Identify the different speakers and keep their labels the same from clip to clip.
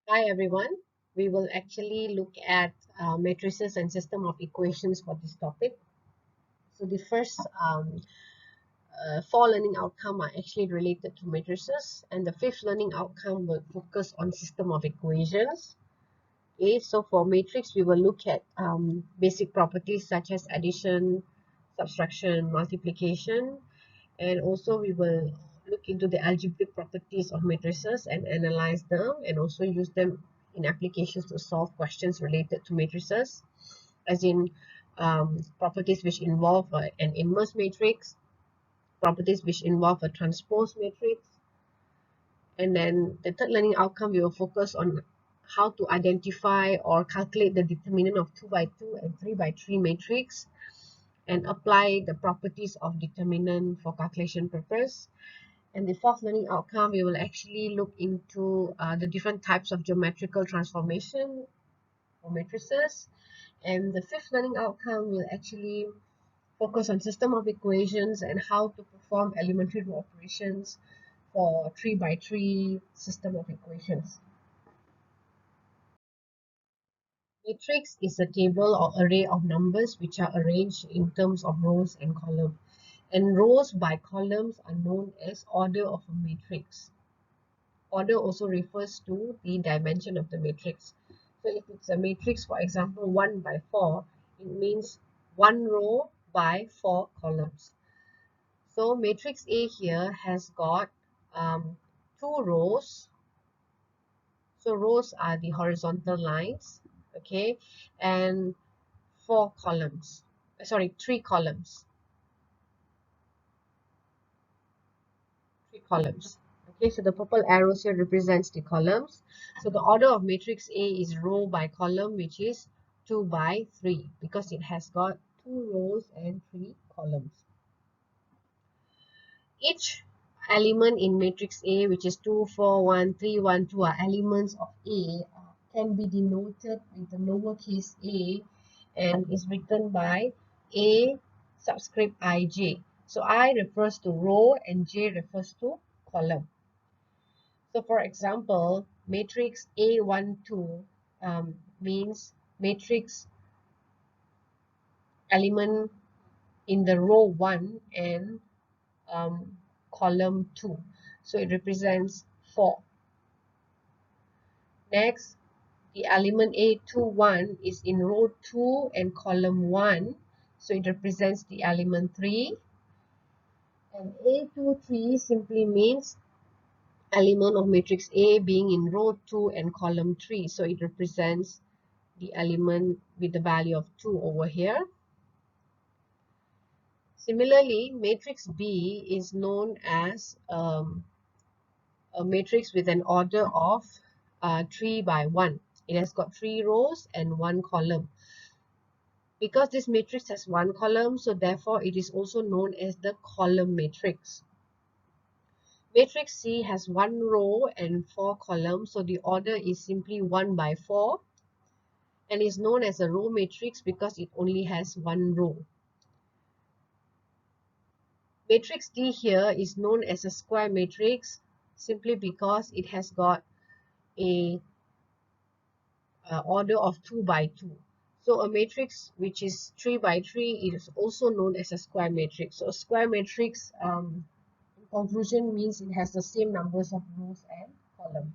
Speaker 1: Hi everyone. We will actually look at matrices and system of equations for this topic. So the first four learning outcome are actually related to matrices, and the fifth learning outcome will focus on system of equations. Okay, so for matrix, we will look at basic properties such as addition, subtraction, multiplication, and also we will look into the algebraic properties of matrices and analyze them and also use them in applications to solve questions related to matrices, as in properties which involve an inverse matrix, properties which involve a transpose matrix. And then the third learning outcome, we will focus on how to identify or calculate the determinant of 2 by 2 and 3 by 3 matrix and apply the properties of determinant for calculation purpose. And the fourth learning outcome, we will actually look into the different types of geometrical transformation or matrices. And the fifth learning outcome will actually focus on system of equations and how to perform elementary row operations for 3 by 3 system of equations. Matrix is a table or array of numbers which are arranged in terms of rows and columns. And rows by columns are known as order of a matrix. Order also refers to the dimension of the matrix. So if it's a matrix, for example, 1 by 4, it means 1 row by 4 columns. So matrix A here has got 2 rows. So rows are the horizontal lines, okay, and 4 columns. Sorry, 3 columns. 3 columns. Okay, so the purple arrows here represents the columns. So the order of matrix A is row by column, which is 2 by 3, because it has got 2 rows and 3 columns. Each element in matrix A, which is 2, 4, 1, 3, 1, 2, are elements of A, can be denoted with the lowercase a and is written by A subscript ij. So I refers to row and j refers to column. So for example, matrix A12 means matrix element in the row 1 and column 2. So it represents 4. Next, the element A21 is in row 2 and column 1. So it represents the element 3. And A23 simply means element of matrix A being in row 2 and column 3. So it represents the element with the value of 2 over here. Similarly, matrix B is known as a matrix with an order of 3 by 1. It has got 3 rows and 1 column. Because this matrix has 1 column, so therefore it is also known as the column matrix. Matrix C has 1 row and 4 columns, so the order is simply 1 by 4 and is known as a row matrix because it only has 1 row. Matrix D here is known as a square matrix simply because it has got a order of 2 by 2. So a matrix which is 3 by 3 is also known as a square matrix. So a square matrix in conclusion means it has the same numbers of rows and columns.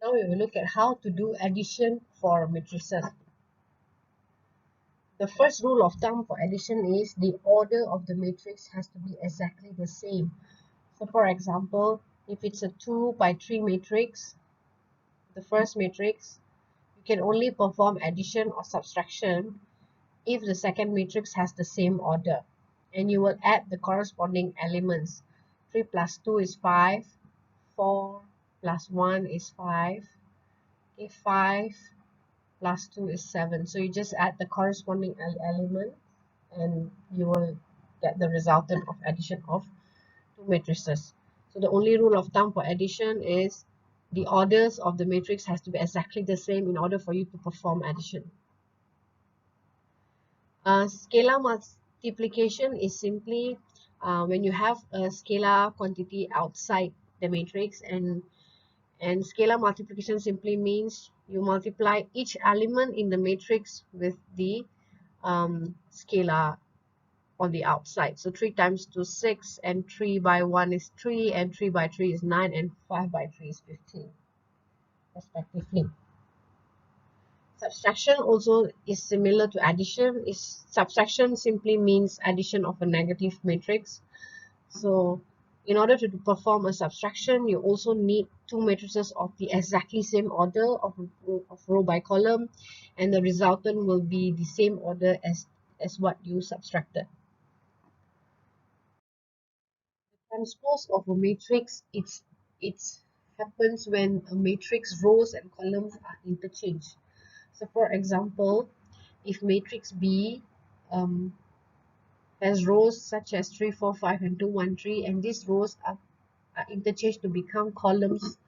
Speaker 1: Now we will look at how to do addition for matrices. The first rule of thumb for addition is the order of the matrix has to be exactly the same. So for example, if it's a 2 by 3 matrix, the first matrix, you can only perform addition or subtraction if the second matrix has the same order. And you will add the corresponding elements. 3 plus 2 is 5, 4 plus 1 is 5, okay, 5 plus 2 is 7. So you just add the corresponding element and you will get the resultant of addition of two matrices. So the only rule of thumb for addition is the orders of the matrix has to be exactly the same in order for you to perform addition. Scalar multiplication is simply when you have a scalar quantity outside the matrix, and scalar multiplication simply means you multiply each element in the matrix with the scalar on the outside. So 3 times 2 is 6, and 3 by 1 is 3, and 3 by 3 is 9, and 5 by 3 is 15 respectively. Subtraction also is similar to addition. Subtraction simply means addition of a negative matrix. So in order to perform a subtraction, you also need two matrices of the exactly same order of row by column, and the resultant will be the same order as what you subtracted. Transpose of a matrix, it happens when a matrix rows and columns are interchanged. So for example, if matrix B has rows such as 3, 4, 5, and 2, 1, 3, and these rows are interchanged to become columns,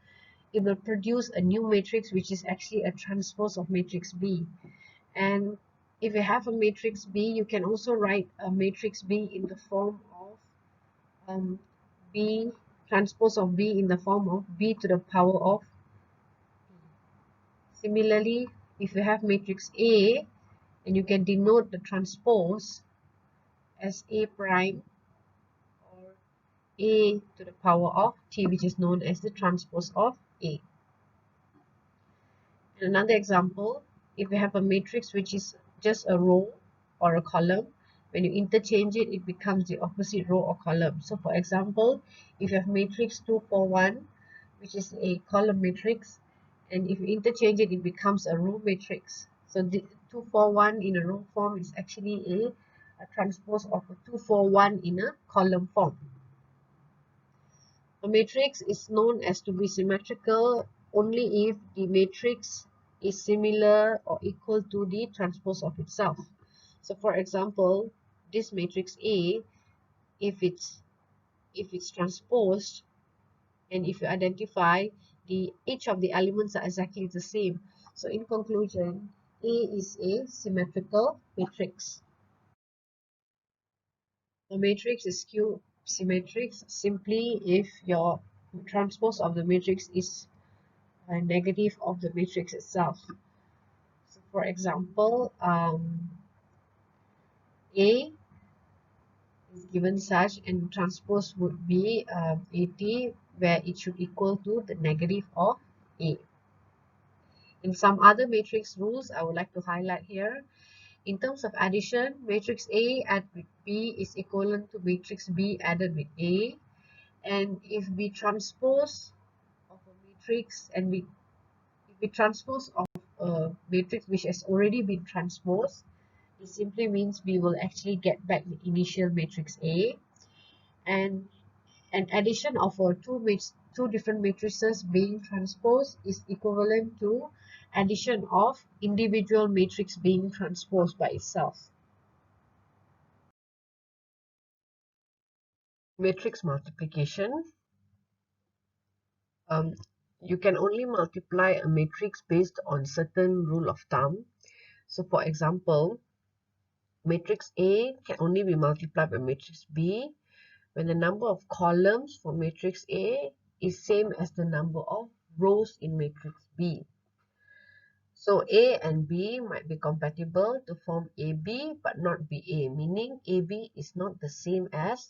Speaker 1: it will produce a new matrix which is actually a transpose of matrix B. And if you have a matrix B, you can also write a matrix B in the form of B transpose of B in the form of B to the power of. Similarly, if you have matrix A, and you can denote the transpose as A prime, or A to the power of T, which is known as the transpose of A. In another example, if you have a matrix which is just a row or a column, when you interchange it, it becomes the opposite row or column. So for example, if you have matrix 2, 4, 1, which is a column matrix, and if you interchange it, it becomes a row matrix. So the 2, 4, 1 in a row form is actually a transpose of a 2, 4, 1 in a column form. A matrix is known as to be symmetrical only if the matrix is similar or equal to the transpose of itself. So for example, this matrix A, if it's transposed, and if you identify each of the elements are exactly the same. So in conclusion, A is a symmetrical matrix. The matrix is skew symmetric simply if your transpose of the matrix is a negative of the matrix itself. So for example, A is given such, and transpose would be 80, where it should equal to the negative of A. In some other matrix rules, I would like to highlight here. In terms of addition, matrix A added with B is equivalent to matrix B added with A. And if we transpose of a matrix, and if we transpose of a matrix which has already been transposed, it simply means we will actually get back the initial matrix A. And an addition of two different matrices being transposed is equivalent to addition of individual matrix being transposed by itself. Matrix multiplication. You can only multiply a matrix based on certain rule of thumb. So for example, matrix A can only be multiplied by matrix B when the number of columns for matrix A is same as the number of rows in matrix B. So A and B might be compatible to form AB but not BA, meaning AB is not the same as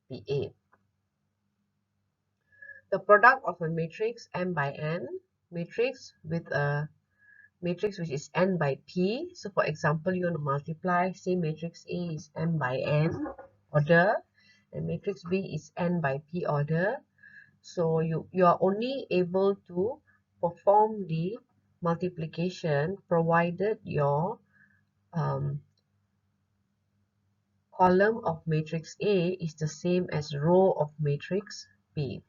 Speaker 1: BA. The product of a matrix M by N matrix with a matrix which is N by P. So for example, you want to multiply, say matrix A is M by N order, and matrix B is N by P order. So you are only able to perform the multiplication provided your column of matrix A is the same as row of matrix B.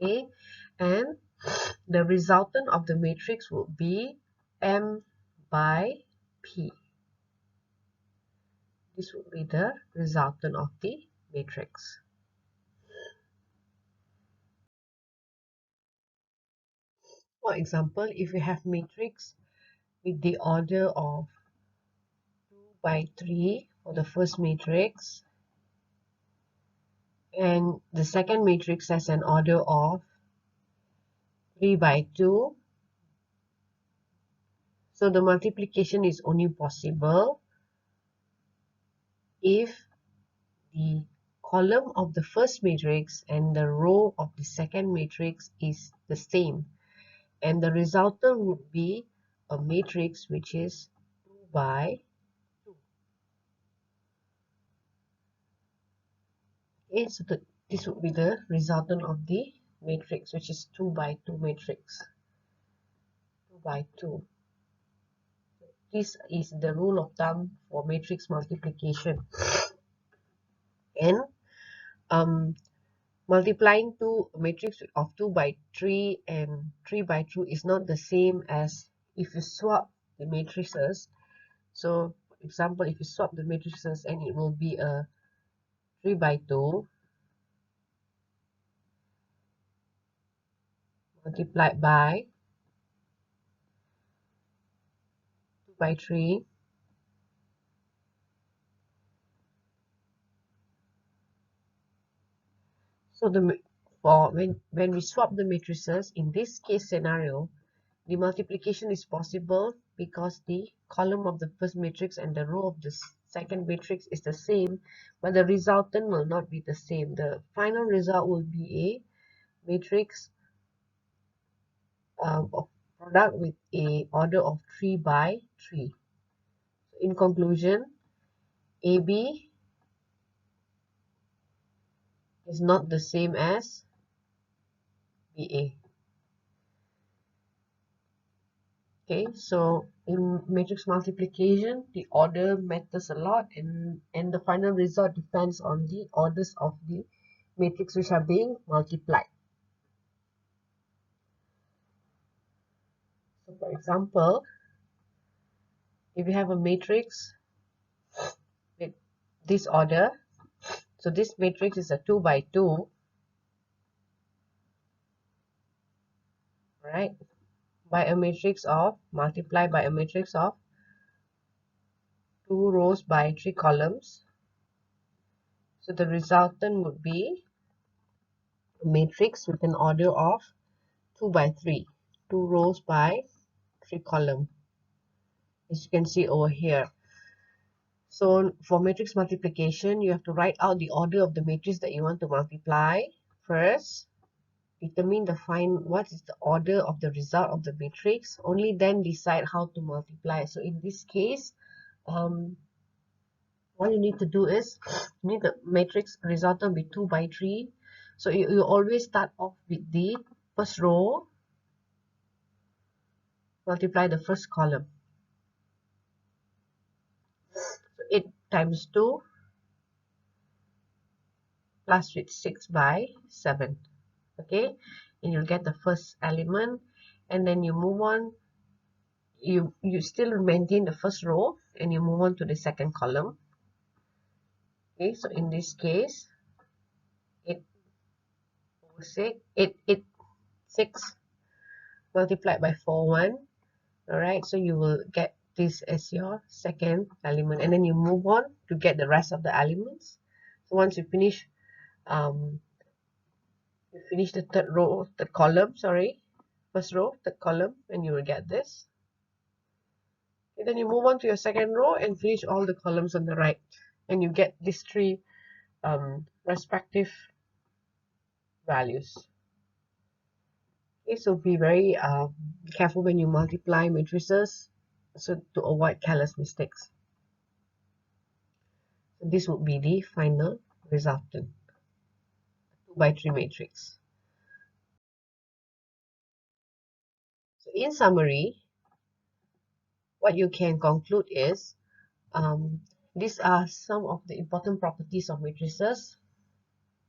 Speaker 1: Okay, and the resultant of the matrix will be M by P. This would be the resultant of the matrix. For example, if we have matrix with the order of 2 by 3 for the first matrix, And the second matrix has an order of 3 by 2. So the multiplication is only possible if the column of the first matrix and the row of the second matrix is the same. And the resultant would be a matrix which is 2 by 2. Okay, so this would be the resultant of the matrix, which is 2 by 2 matrix. 2 by 2. This is the rule of thumb for matrix multiplication. And multiplying two matrix of 2 by 3 and 3 by 2 is not the same as if you swap the matrices. So, for example, if you swap the matrices, and it will be a 3 by 2 multiplied by 2 by 3. So when we swap the matrices, in this case scenario, the multiplication is possible because the column of the first matrix and the row of the second matrix is the same, but the resultant will not be the same. The final result will be a matrix of product with a order of 3 by 3. In conclusion, AB is not the same as BA. Okay, so in matrix multiplication, the order matters a lot, and the final result depends on the orders of the matrix which are being multiplied. So for example, if you have a matrix with this order, so this matrix is a 2 by 2, right? By a matrix of, multiplied by a matrix of 2 rows by 3 columns. So the resultant would be a matrix with an order of 2 by 3, 2 rows by 3 columns, as you can see over here. So for matrix multiplication, you have to write out the order of the matrix that you want to multiply first. Determine what is the order of the result of the matrix. Only then decide how to multiply. So in this case, what you need to do is, you need the matrix resultant be 2 by 3. So you always start off with the first row, multiply the first column. So 8 times 2 plus with 6 by 7. Okay, and you'll get the first element, and then you move on. You still maintain the first row, and you move on to the second column. Okay, so in this case, 8 over 6, 6 multiplied by 4, 1. All right, so you will get this as your second element, and then you move on to get the rest of the elements. So once you finish the third row, the column, sorry, first row, the column, and you will get this. And then you move on to your second row and finish all the columns on the right, and you get these three respective values. Okay, so be very careful when you multiply matrices, so to avoid careless mistakes. So this would be the final resultant, 2 by 3 matrix. So in summary, what you can conclude is these are some of the important properties of matrices.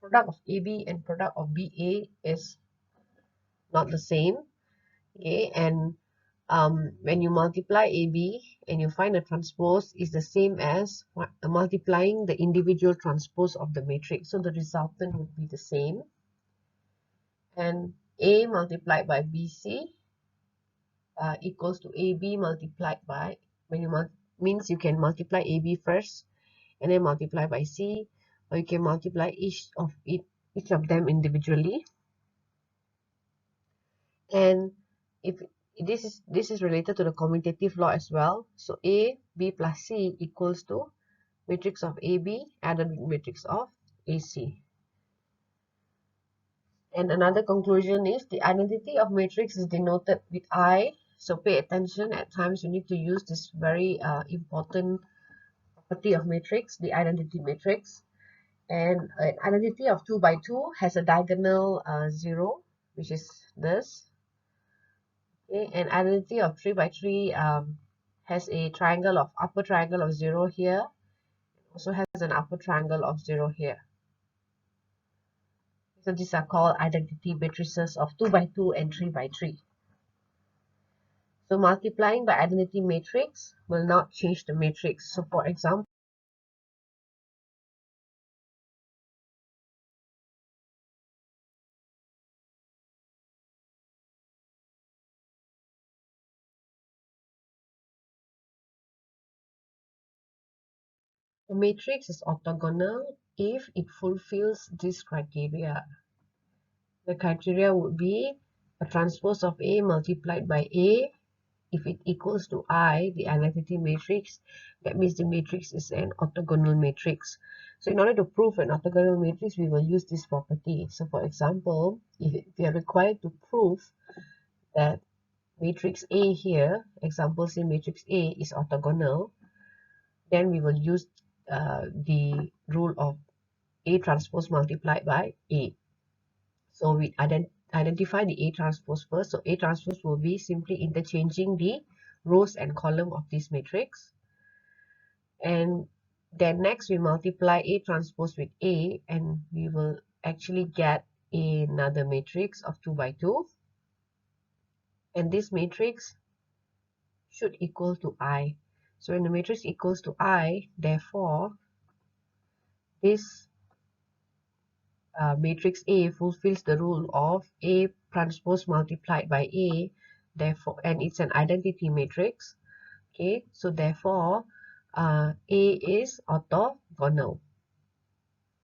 Speaker 1: Product of AB and product of BA is not the same. Okay, and when you multiply AB and you find a transpose, is the same as multiplying the individual transpose of the matrix. So the resultant would be the same. And A multiplied by BC equals to AB multiplied by, means you can multiply AB first and then multiply by C, or you can multiply each of them individually. And if this is related to the commutative law as well. So A, B plus C equals to matrix of AB added with matrix of AC. And another conclusion is the identity of matrix is denoted with I. So pay attention, at times you need to use this very important property of matrix, the identity matrix. And an identity of 2 by 2 has a diagonal 0, which is this. Okay, and identity of 3 by 3 has a upper triangle of 0 here. Also has an upper triangle of 0 here. So these are called identity matrices of 2 by 2 and 3 by 3. So multiplying by identity matrix will not change the matrix. So for example, a matrix is orthogonal if it fulfills this criteria. The criteria would be a transpose of A multiplied by A. If it equals to I, the identity matrix, that means the matrix is an orthogonal matrix. So in order to prove an orthogonal matrix, we will use this property. So for example, if we are required to prove that matrix A here, example say matrix A is orthogonal, then we will use the rule of A transpose multiplied by A. So we identify the A transpose first. So A transpose will be simply interchanging the rows and column of this matrix. And then next we multiply A transpose with A, and we will actually get another matrix of 2 by 2. And this matrix should equal to I. So when the matrix equals to I, therefore, this matrix A fulfills the rule of A transpose multiplied by A, therefore, and it's an identity matrix. Okay, so therefore, A is orthogonal.